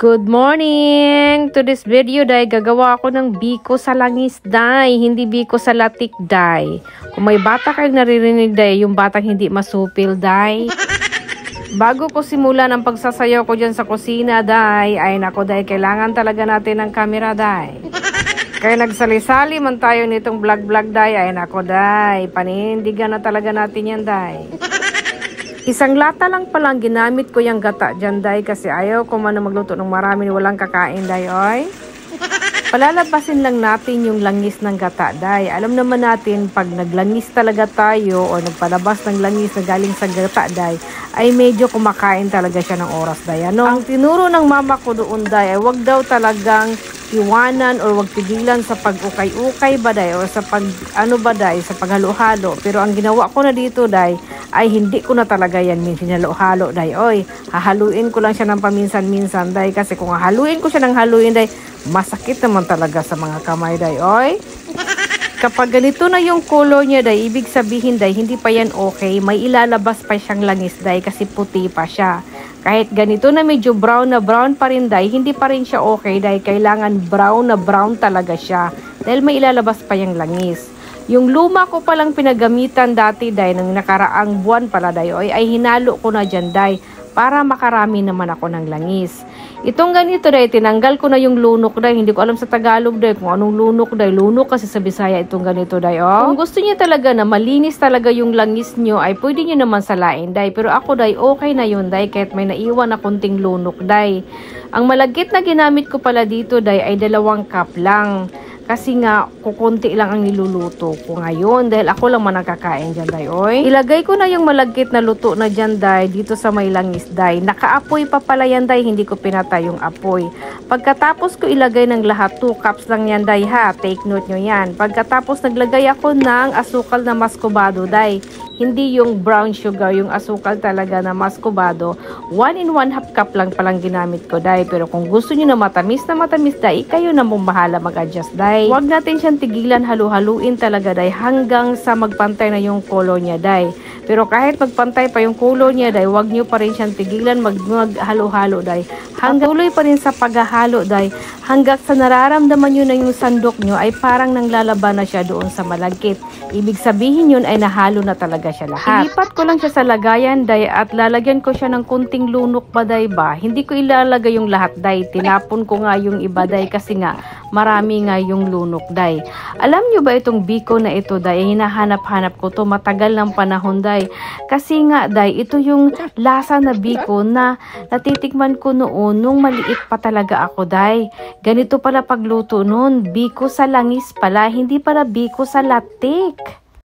Good morning! To this video, day, gagawa ako ng biko sa langis, day. Hindi biko sa latik, day. Kung may bata kayong naririnig, day, yung batang hindi masupil, day. Bago ko simulan ang pagsasayaw ko dyan sa kusina, day, ay nako, day, kailangan talaga natin ng camera, day. Kaya nagsali-sali man tayo nitong vlog-vlog, day, ay nako, day, panindigan na talaga natin yan, day. Isang lata lang palang ginamit ko yung gata dyan, day, kasi ayaw ko man na magluto ng marami walang kakain, day, oy. Palalabasin lang natin yung langis ng gata, day. Alam naman natin, pag naglangis talaga tayo o nagpalabas ng langis na galing sa gata, day, ay medyo kumakain talaga siya ng oras, day. Ano? Ang tinuro ng mama ko doon, day, ay wag daw talagang iwanan or wag tigilan sa pag-ukay-ukay ba, day, o sa pag, ano ba, day, sa paghalo-halo. Pero ang ginawa ko na dito, day, ay hindi ko na talaga yan hinalo-halo, day. Oy, hahaluin ko lang siya ng paminsan-minsan, day, kasi kung haluin ko siya ng haluin, day, masakit naman talaga sa mga kamay, day. Oy, kapag ganito na yung color niya, day, ibig sabihin, day, hindi pa yan okay. May ilalabas pa siyang langis, day, kasi puti pa siya. Kahit ganito na medyo brown na brown pa rin, day, hindi pa rin siya okay, day. Kailangan brown na brown talaga siya. Dahil may ilalabas pa yung langis. Yung luma ko palang pinagamitan dati, day, ng nakaraang buwan pala, day, ay hinalo ko na dyan, day, para makarami naman ako ng langis. Itong ganito, day, tinanggal ko na yung lunok, day. Hindi ko alam sa Tagalog, day, kung anong lunok, day. Lunok kasi sa Bisaya itong ganito, day, oh. Kung gusto niyo talaga na malinis talaga yung langis nyo, ay pwede niyo naman salain, day. Pero ako, day, okay na yun, day, kahit may naiwan na kunting lunok, day. Ang malagkit na ginamit ko pala dito, day, ay 2 cup lang. Kasi nga, kukunti lang ang niluluto ko ngayon. Dahil ako lang man nakakain dyan, day, oy. Ilagay ko na yung malagkit na luto na dyan, day, dito sa may langis, day. Nakaapoy pa pala yan, day. Hindi ko pinatay yung apoy. Pagkatapos ko ilagay ng lahat, 2 cups lang yan, day, ha. Take note nyo yan. Pagkatapos naglagay ako ng asukal na muscovado, day. Hindi yung brown sugar, yung asukal talaga na muscovado. 1 1/2 cup lang palang ginamit ko, day. Pero kung gusto nyo na matamis, day, kayo na mong bahala mag-adjust, day. Huwag natin siyang tigilan, halu-haluin talaga, day, hanggang sa magpantay na yung color niya, day. Pero kahit magpantay pa yung color niya, day, huwag nyo pa rin siyang tigilan, maghalo-halo, day. Hanggang tuloy pa rin sa paghahalo, day, hanggang sa nararamdaman nyo na yung sandok nyo ay parang nanglalaban na siya doon sa malagkit. Ibig sabihin yun ay nahalo na talaga siya lahat. Ilipat ko lang siya sa lagayan, day, at lalagyan ko siya ng kunting lunok ba, day, ba? Hindi ko ilalagay yung lahat, day. Tinapon ko nga yung iba, day, kasi nga marami nga yung lunok, day. Alam nyo ba itong biko na ito, day? Hinahanap-hanap ko to matagal ng panahon, day. Kasi nga, day, ito yung lasa na biko na natitikman ko noon nung maliit pa talaga ako, day. Ganito pala pagluto noon. Biko sa langis pala, hindi pala biko sa latik.